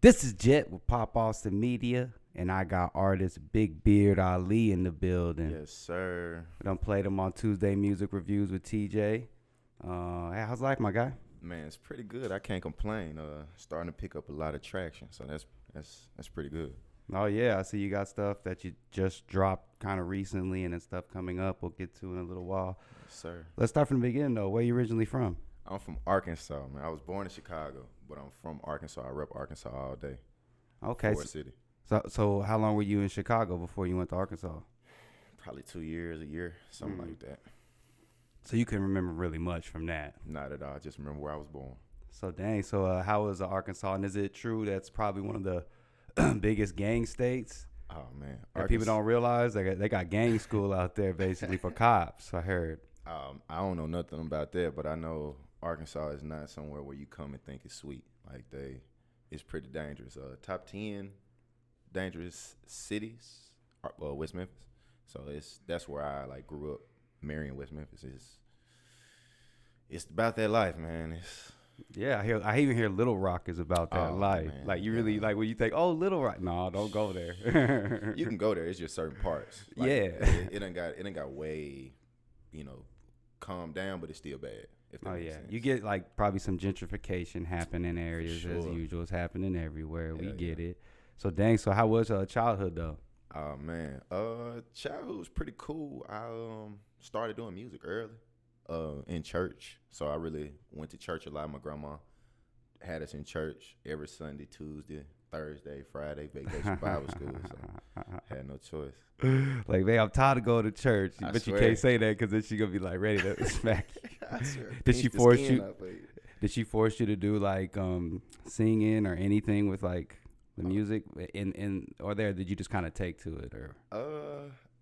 This is Jet with Pop Austin Media, and I got artist Big Beard Ali in the building. Yes, sir. We done played him on Tuesday Music Reviews with TJ. Hey, how's life, my guy? Man, it's pretty good. I can't complain. Starting to pick up a lot of traction, so that's pretty good. Oh yeah, I see you got stuff that you just dropped kind of recently, and then stuff coming up. We'll get to in a little while. Yes, sir. Let's start from the beginning though. Where you originally from? I'm from Arkansas, man. I was born in Chicago, but I'm from Arkansas. I rep Arkansas all day. Okay, Ford City. so how long were you in Chicago before you went to Arkansas? Probably 2 years, a year, something like that. So you couldn't remember really much from that. Not at all. I just remember where I was born. So dang. So how was Arkansas? And is it true that's probably one of the biggest gang states? Oh man, That people don't realize they got gang school out there basically for cops. I heard. I don't know nothing about that, but I know Arkansas is not somewhere where you come and think it's sweet. Like it's pretty dangerous. Top 10 dangerous cities. Well, West Memphis. So that's where I grew up. Marion, West Memphis it's about that life, man. Yeah, I even hear Little Rock is about that life. Man, like you really like when you think, oh, Little Rock. No, don't go there. You can go there. It's just certain parts. Yeah. It ain't got way, calm down, but it's still bad. If that Oh makes yeah, sense. you get like probably some gentrification happening in areas as sure. usual. It's happening everywhere. We Yeah, get yeah. it. So dang. So how was childhood though? Oh man, childhood was pretty cool. I started doing music early, in church. So I really went to church a lot. My grandma had us in church every Sunday, Tuesday, Thursday, Friday, vacation Bible school. So had no choice. Like, man, I'm tired of going to church, I but you swear. can't say that because then she gonna be like ready to smack you. I swear, Did she pinch the force skin you? up, like. Did she force you to do like singing or anything with like the music or did you just kind of take to it or?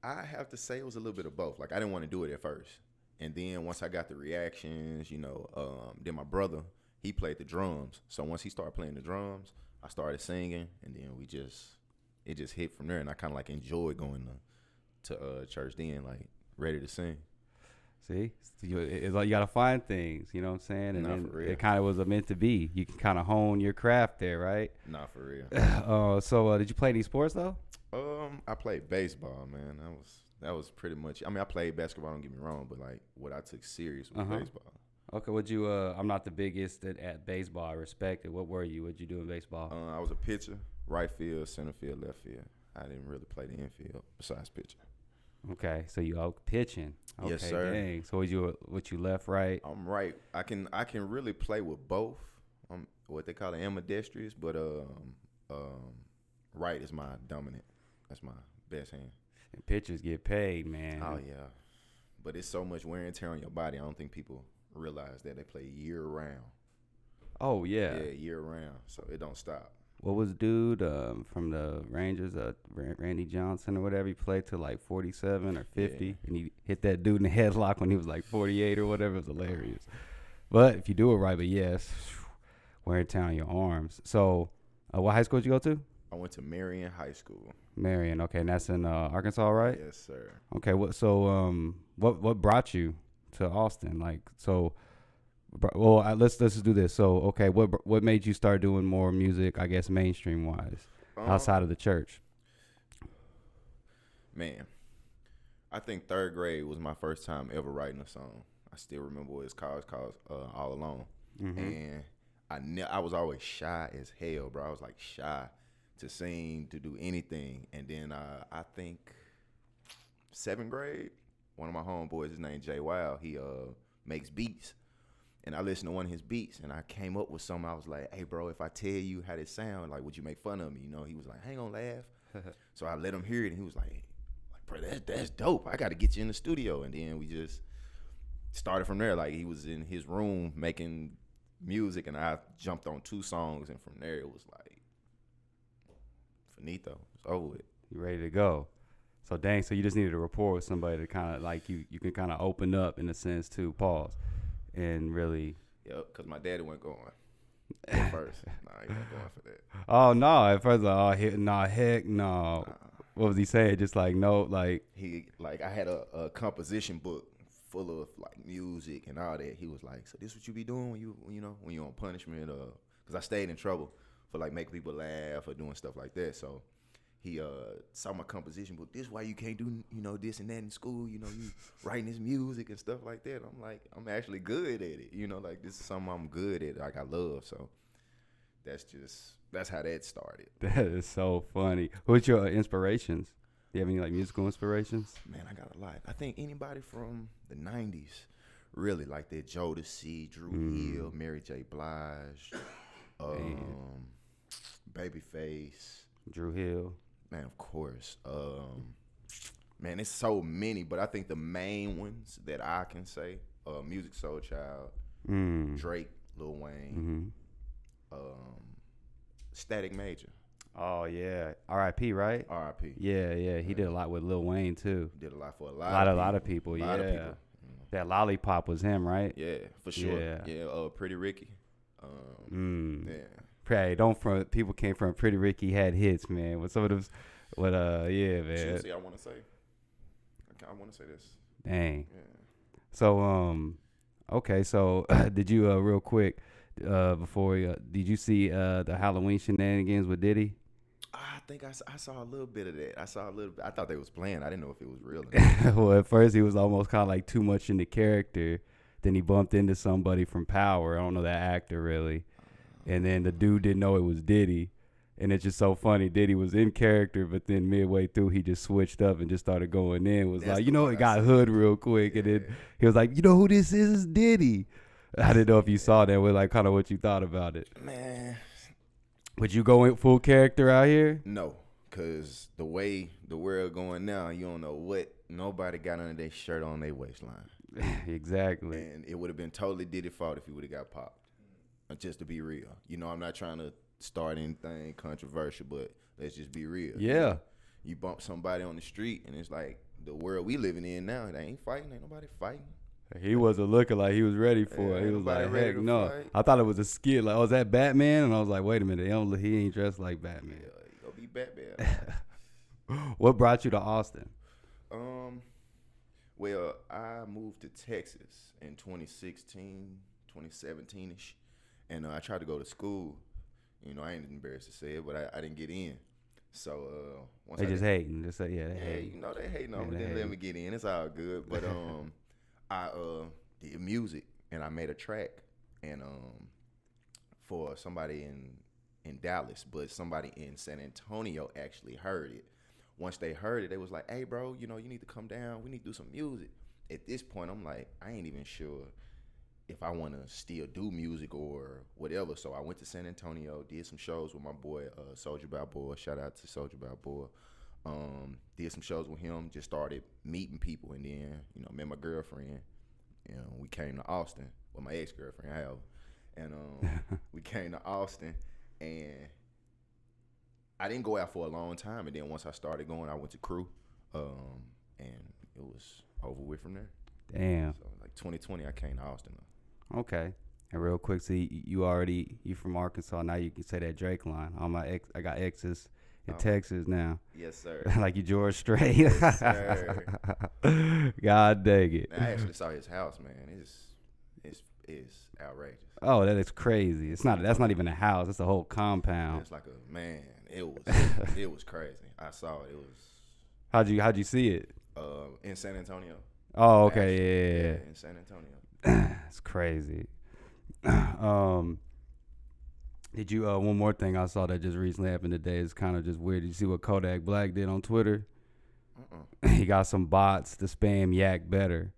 I have to say it was a little bit of both. Like I didn't want to do it at first, and then once I got the reactions, then my brother, he played the drums. So once he started playing the drums, I started singing, and then it just hit from there, and I kind of enjoyed going to church then, ready to sing. See, it's like you gotta find things, you know what I'm saying, and Nah, then for real. it kind of was meant to be. You can kind of hone your craft there, right? Nah, for real. So did you play any sports though? I played baseball, man. That was pretty much. I mean, I played basketball. Don't get me wrong, but what I took serious was baseball. Okay, would you? I'm not the biggest at baseball. I respect it. What were you? What'd you do in baseball? I was a pitcher, right field, center field, left field. I didn't really play the infield besides pitching. Okay, so you out pitching. Okay, Yes, sir. Dang. So what you left, right? I'm right. I can really play with both. I'm what they call an ambidextrous, but right is my dominant. That's my best hand. And pitchers get paid, man. Oh yeah, but it's so much wear and tear on your body. I don't think people realize that they play year round. Oh yeah. Yeah, year round. So it don't stop. What was dude from the Rangers, Randy Johnson or whatever? He played to like 47 or 50, Yeah. and he hit that dude in the headlock when he was like 48 or whatever. It was hilarious. But if you do it right, but yes, wear and tear on your arms. So, what high school did you go to? I went to Marion High School. Marion. Okay, and that's in Arkansas, right? Yes, sir. Okay. What brought you to Austin? Let's just do this. So, okay, what made you start doing more music? I guess mainstream wise, outside of the church. Man, I think third grade was my first time ever writing a song. I still remember what it's called. It's called All Alone. Mm-hmm. And I was always shy as hell, bro. I was shy to sing, to do anything. And then I think 7th grade, one of my homeboys, his name Jay Wild, he makes beats. And I listened to one of his beats, and I came up with something. I was like, hey, bro, if I tell you how this sound, would you make fun of me? He was like, I ain't gonna laugh. So I let him hear it, and he was like bro, that's dope. I got to get you in the studio. And then we just started from there. He was in his room making music, and I jumped on 2 songs, and from there it was finito. It's over with. You ready to go? So dang, so you just needed a rapport with somebody to kind of you can kind of open up in a sense to pause and really. Yep, because my daddy wasn't going at first. Nah, he wasn't going for that. Oh no! At first, heck no. Nah. What was he saying? Just no, He I had a composition book full of music and all that. He was like, so this what you be doing when you're on punishment? Because I stayed in trouble for like making people laugh or doing stuff like that. So he saw my composition book. This why you can't do this and that in school. You writing this music and stuff like that. I'm like, I'm actually good at it. Like this is something I'm good at. Like I love. So that's how that started. That is so funny. What's your inspirations? Do you have any like musical inspirations? Man, I got a lot. I think anybody from the 90s really like that. Jodeci, Drew Hill, Mary J. Blige, Babyface. Drew Hill. Man, of course. Man, it's so many, but I think the main ones that I can say, Music Soul Child, Drake, Lil Wayne, Static Major. Oh yeah, R.I.P. Right? R.I.P. Yeah. He did a lot with Lil Wayne too. Did a lot for a lot of people. A lot of people. That Lollipop was him, right? Yeah, for sure. Yeah. Pretty Ricky. Yeah. Hey, people came from Pretty Ricky had hits, man. With some of those, yeah, man. See, I want to say this. Dang. Yeah. So, okay. So, did you real quick did you see the Halloween shenanigans with Diddy? I think I saw a little bit of that. I thought they was playing. I didn't know if it was real. Well, at first he was almost kind of like too much into character. Then he bumped into somebody from Power. I don't know that actor really. And then the dude didn't know it was Diddy. And it's just so funny. Diddy was in character, but then midway through, he just switched up and just started going in. Was like, it got hood real quick. Yeah. And then he was like, who this is? It's Diddy. I didn't know if you saw that with like kind of what you thought about it. Man. Would you go in full character out here? No, because the way the world going now, you don't know what nobody got under their shirt on their waistline. Exactly. And it would have been totally Diddy's fault if he would have got popped. Just to be real. I'm not trying to start anything controversial, but let's just be real. Yeah. You bump somebody on the street, and it's like the world we living in now. They ain't fighting. Ain't nobody fighting. He wasn't looking like he was ready for it. He was like, heck no. I thought it was a skit. Like, is that Batman? And I was like, wait a minute. He ain't dressed like Batman. Yeah, he gonna be Batman. What brought you to Austin? Well, I moved to Texas in 2016, 2017-ish. And I tried to go to school. I ain't embarrassed to say it, but I didn't get in. So once they just hating. Just say, they hate. They hating on me. They didn't let me get in. It's all good. But I did music and I made a track and for somebody in Dallas, but somebody in San Antonio actually heard it. Once they heard it, they was like, "Hey, bro, you need to come down. We need to do some music." At this point, I'm like, I ain't even sure if I want to still do music or whatever. So I went to San Antonio, did some shows with my boy, Soulja Balboa. Shout out to Soulja Balboa. Did some shows with him, just started meeting people, and then, met my girlfriend. We came to Austin, well, my ex-girlfriend, however. And we came to Austin, and I didn't go out for a long time. And then once I started going, I went to Crew, and it was over with from there. Damn. So like 2020, I came to Austin. Okay. And real quick, so you from Arkansas. Now you can say that Drake line. I got exes in Texas now. Yes, sir. Like you George Strait. Yes, sir. God dang it. I actually saw his house, man. It's outrageous. Oh, that is crazy. That's not even a house. It's a whole compound. It's like it was crazy. I saw it. It was. How'd you see it? In San Antonio. Oh, okay, yeah. In San Antonio. It's crazy. Did you one more thing I saw that just recently happened today is kind of just weird. Did you see what Kodak Black did on Twitter? He got some bots to spam Yak Better.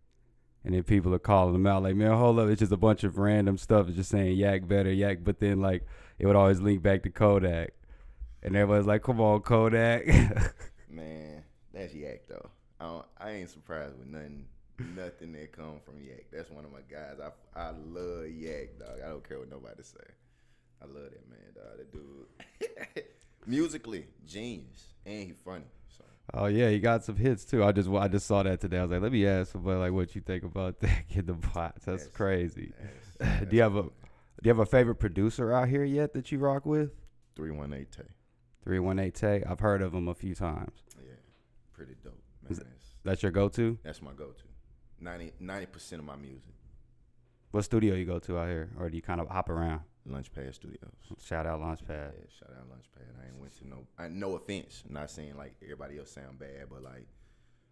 And then people are calling him out like, man, hold up. It's just a bunch of random stuff. It's just saying Yak Better, Yak. But then, like, it would always link back to Kodak. And everybody's like, come on, Kodak. Man, that's Yak, though. I ain't surprised with nothing that come from Yak. That's one of my guys. I love Yak, dog. I don't care what nobody say. I love that man, dog. That dude. Musically, genius. And he funny. So. Oh, yeah, he got some hits, too. I just saw that today. I was like, let me ask somebody, like, what you think about that kid, the bots. That's crazy. Do you have a favorite producer out here yet that you rock with? 318 Tay. 318 Tay. I've heard of him a few times. Yeah, pretty dope, man. That's your go-to? That's my go-to. 90% of my music. What studio you go to out here, or do you kind of hop around? Launchpad Studios. Shout out Launchpad. Yeah, shout out Launchpad. I ain't went to no offense. I'm not saying like everybody else sound bad, but like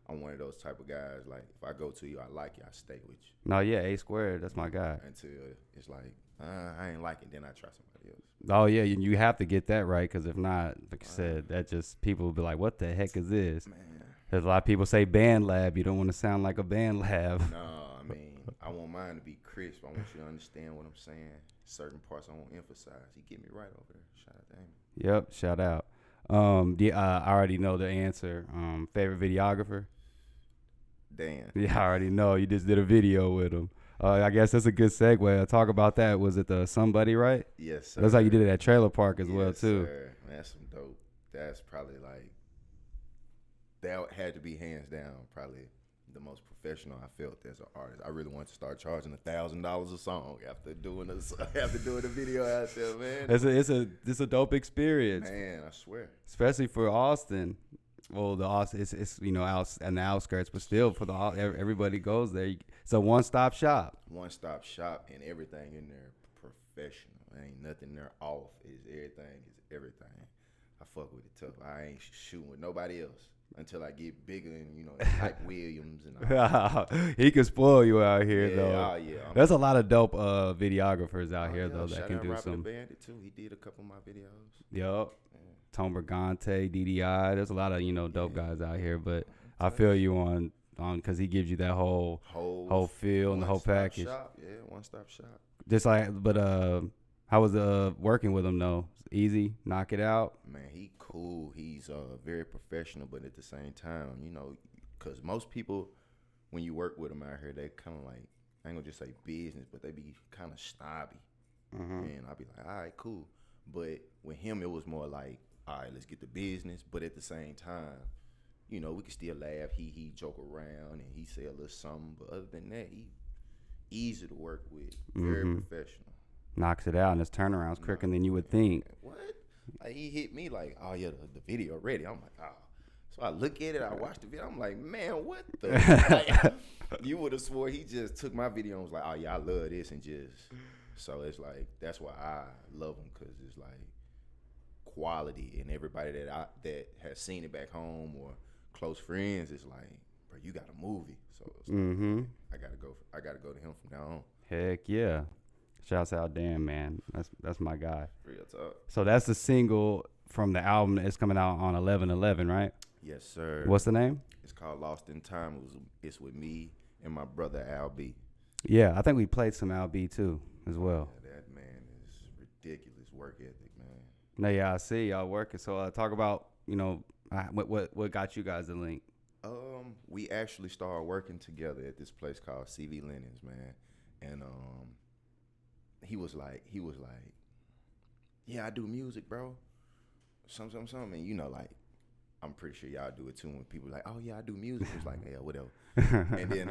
I'm one of those type of guys. Like if I go to you, I like you, I stay with you. No, yeah, A Squared. That's my guy. Until it's like I ain't like it, then I try somebody else. Oh yeah, you have to get that right, because if not, like I said, that just people will be like, "What the heck is this?" Man. There's a lot of people say band lab. You don't want to sound like a band lab. No, I mean I want mine to be crisp. I want you to understand what I'm saying. Certain parts I won't emphasize. He get me right over there. Shout out to him. Yep, shout out. I already know the answer. Favorite videographer? Dan. Yeah, I already know. You just did a video with him. I guess that's a good segue. Talk about that. Was it the Somebody, right? Yes, sir. That's how you did it at Trailer Park as well, too. Sir. Man, that's some dope. That's probably like, that had to be hands down probably the most professional I felt as an artist. I really wanted to start charging $1,000 a song after doing a video out there, man. It's a dope experience. Man, I swear. Especially for Austin. Well, the Austin, it's out in the outskirts, but still for everybody goes there. It's a one-stop shop. One-stop shop, and everything in there professional. Ain't nothing there off. Everything is everything. I fuck with it tough. I ain't shooting with nobody else until I get bigger and like Williams and all. He can spoil you out here though. Oh yeah. There's a lot of dope videographers out here though that Shout can out do Robert some. the Bandit too. He did a couple of my videos. Yup. Tom Bergante, DDI. There's a lot of dope guys out here, but I feel you on because he gives you that whole feel and the whole package. Shop. Yeah, one-stop shop. Just like, but how was working with him though? Easy, knock it out. Man, he cool. He's very professional, but at the same time, because most people, when you work with them out here, they kind of like, I ain't gonna just say business, but they be kind of snobby. And I'll be like, all right, cool. But with him, it was more like, all right, let's get the business. But at the same time, we can still laugh. He joke around and he say a little something. But other than that, he easy to work with. Very professional. Knocks it out, and his turnaround's quicker than you would think. What? Like, he hit me like, oh yeah, the video ready. I'm like, oh. So I look at it, I watch the video. I'm like, man, what the? Like, you would have swore he just took my video and was like, oh yeah, I love this, and just. So it's like, that's why I love him, because it's like quality, and everybody that has seen it back home or close friends is like, bro, you got a movie. So it's like, I gotta go to him from now on. Heck yeah. Shouts out Dan, man. That's my guy. Real talk. So that's the single from the album that's coming out on 11/11, right? Yes, sir. What's the name? It's called Lost in Time. It's with me and my brother Al B. Yeah, I think we played some Al B too as well. Yeah, that man is ridiculous work ethic, man. No, yeah, I see y'all working. So talk about what got you guys the link. We actually started working together at this place called CV Linens, man, and he was like, yeah, I do music, bro. Something, and like, I'm pretty sure y'all do it too. When people like, oh yeah, I do music, it's like, yeah, whatever. And then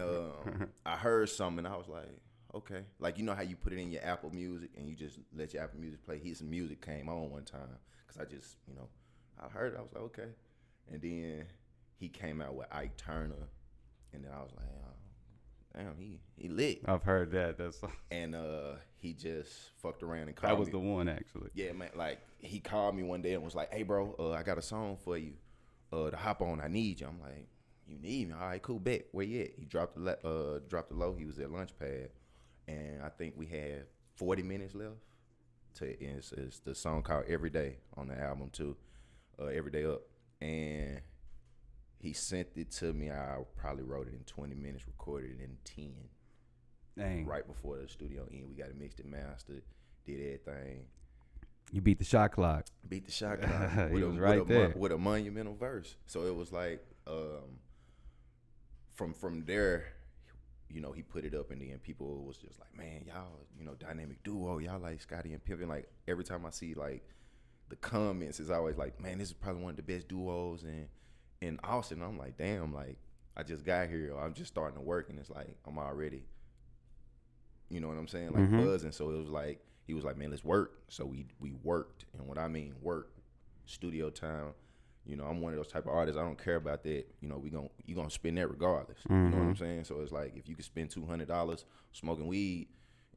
I heard something, and I was like, okay, like, how you put it in your Apple Music and you just let your Apple Music play. His music came on one time because I just, I heard it. I was like, okay, and then he came out with Ike Turner, and then I was like, oh, damn, he lit. I've heard that. And he just fucked around and called me. That was the one, actually. Yeah, man. Like, he called me one day and was like, hey, bro, I got a song for you. To hop on, I need you. I'm like, you need me? All right, cool, bet. Where you at? He dropped the low. He was at Launchpad, and I think we had 40 minutes left. It's the song called Every Day on the album too, Every Day Up, and he sent it to me. I probably wrote it in 20 minutes, recorded it in 10. Dang. Right before the studio ended, we got it mixed and mastered, did everything. You beat the shot clock. Beat the shot clock. He was right there. With a monumental verse. So it was like, from there, he put it up, and then people was just like, man, y'all, dynamic duo. Y'all like Scotty and Pimpin'. Like, every time I see, like, the comments, it's always like, man, this is probably one of the best duos in Austin. I'm like, damn, like, I just got here, or I'm just starting to work, and it's like, I'm already, you know what I'm saying, like, buzzing. So it was like, he was like, man, let's work. So we worked, and what I mean work, studio time. I'm one of those type of artists. I don't care about that. You gonna spend that regardless. You know what I'm saying? So it's like, if you could spend $200 smoking weed,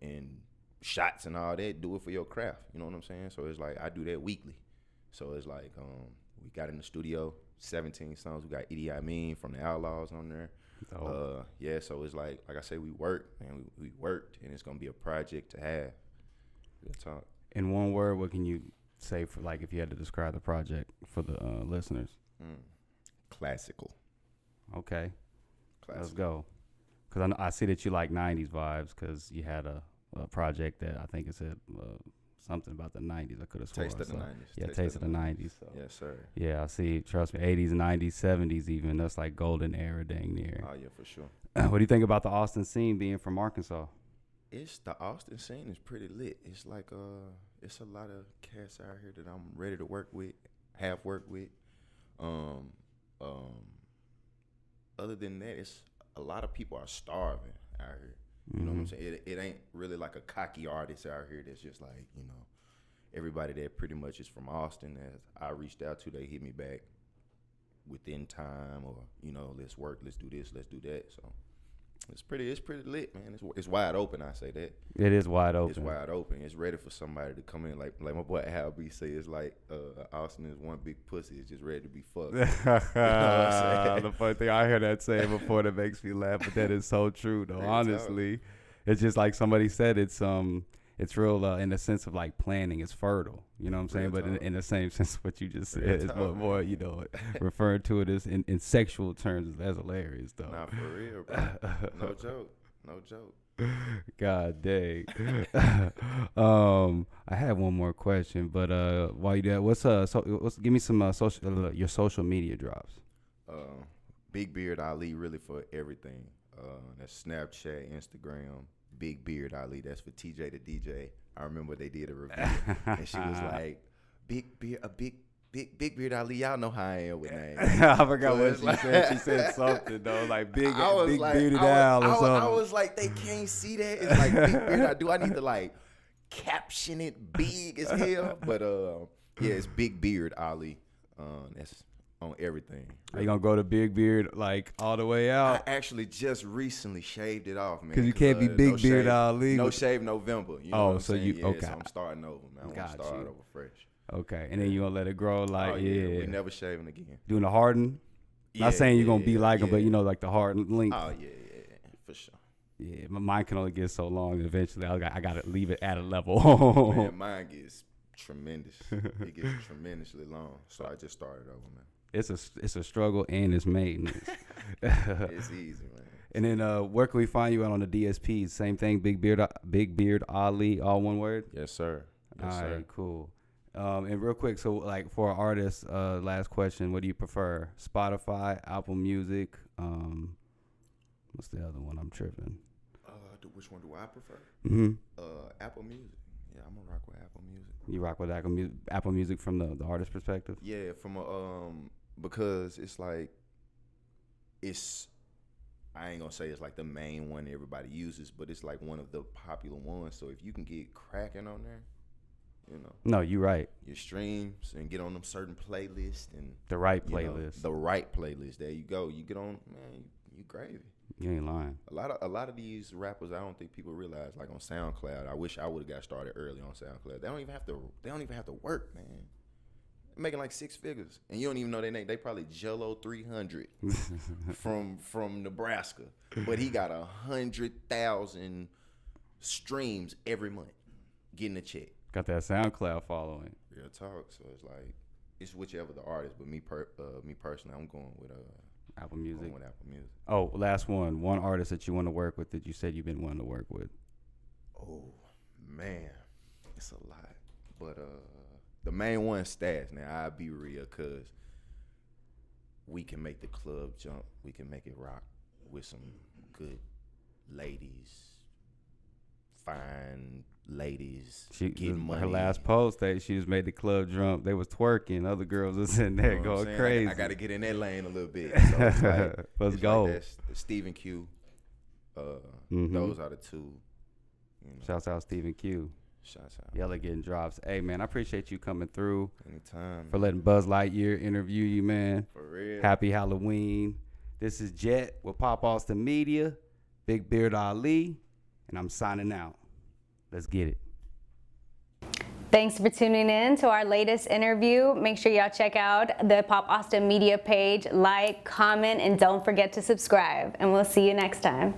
and shots and all that. Do it for your craft. You know what I'm saying? So it's like I do that weekly. So it's like we got in the studio 17 songs. We got Idi Amin from the Outlaws on there. Yeah, so it's like I say, we worked, man. We worked, and it's gonna be a project to have. Real talk. In one word, what can you say for like if you had to describe the project for the listeners? Classical. Okay, Classical. let's go. Because I see that you like '90s vibes. Because you had a project that I think it said something about the '90s. I could have sworn. Taste of the '90s. Yeah, Taste of the '90s. So. Yes, sir. Yeah, I see. Trust me, '80s, '90s, '70s, even that's like golden era, dang near. Oh yeah, for sure. What do you think about the Austin scene being from Arkansas? The Austin scene is pretty lit. It's like it's a lot of cats out here that I'm ready to work with, have worked with. Other than that, it's a lot of people are starving out here. You know what I'm saying? It ain't really like a cocky artist out here that's just like, you know, everybody that pretty much is from Austin that I reached out to, they hit me back within time, or, you know, let's work, let's do this, let's do that. So it's pretty lit, man. It's wide open, I say that. It is wide open. It's wide open. It's ready for somebody to come in. Like my boy Hal B say, it's like Austin is one big pussy. It's just ready to be fucked. You know the funny thing, I heard that saying before that makes me laugh, but that is so true though. Honestly, it's just like somebody said. It's real in the sense of like planning. It's fertile. You know what I'm saying? But in the same sense, what you just said is more, you know, referring to it as in sexual terms. That's hilarious though. Nah, for real, bro. No joke. God dang. I have one more question, but while you do that, give me some your social media drops. Big Beard Ali, really for everything. That's Snapchat, Instagram. Big Beard Ali. That's for TJ the DJ. I remember they did a review, and she was like, "Big Beard Ali." Y'all know how I am with names. I forgot what she said. She said something though, like big bearded Al or something. I was like, they can't see that. It's like Big Beard. Do I need to like caption it big as hell? But yeah, it's Big Beard Ali. That's on everything. Are you gonna go to Big Beard like all the way out? I actually just recently shaved it off, man. Because you can't be Big Beard Ali. No shave November. You know what I'm saying? Okay. So I'm starting over, man. I want to start over fresh. Okay, and then you gonna let it grow like we never shaving again. Doing the harden. Not saying you're gonna be like him, but you know, like the hardened length. Oh yeah, for sure. Yeah, mine can only get so long. Eventually, I gotta leave it at a level. Man, mine gets tremendous. It gets tremendously long. So I just started over, man. It's a struggle and it's maintenance. It's easy, man. And then where can we find you out on the DSPs? Same thing, Big Beard Ali, all one word? Yes, sir. Yes, all sir. right, cool. And real quick, so like for artists, last question, what do you prefer? Spotify, Apple Music, what's the other one? I'm tripping. Which one do I prefer? Apple Music. Yeah, I'm gonna rock with Apple Music. You rock with Apple Music from the artist perspective? Yeah, from because it's like I ain't gonna say it's like the main one everybody uses, but it's like one of the popular ones. So if you can get cracking on there, you know. No, you're right. Your streams and get on them certain playlists and the right playlist. The right playlist. There you go. You get on, man. You gravy. You ain't lying. A lot of these rappers, I don't think people realize. Like on SoundCloud, I wish I would have got started early on SoundCloud. They don't even have to work, man. They're making like 6 figures, and you don't even know their name. They probably Jello 300 from Nebraska, but he got 100,000 streams every month, getting a check. Got that SoundCloud following. Real talk. So it's like it's whichever the artist, but me personally, I'm going with Apple Music. Going with Apple Music. Oh, last one. One artist that you want to work with that you said you've been wanting to work with. Oh man, it's a lot, but the main one, Stats. Now I'll be real, cause we can make the club jump. We can make it rock with some good ladies, fine ladies, getting money. Her last post, she just made the club jump. They was twerking. Other girls was in there going crazy. I got to get in that lane a little bit. So it's like, let's go. Like Stephen Q. Those are the two. You know. Shouts out Stephen Q. Shouts out. Y'all are getting drops. Hey man, I appreciate you coming through. Anytime. For letting Buzz Lightyear interview you, man. For real. Happy Halloween. This is Jet with Pop Austin Media, Big Beard Ali, and I'm signing out. Let's get it. Thanks for tuning in to our latest interview. Make sure y'all check out the Pop Austin Media page, like, comment, and don't forget to subscribe. And we'll see you next time.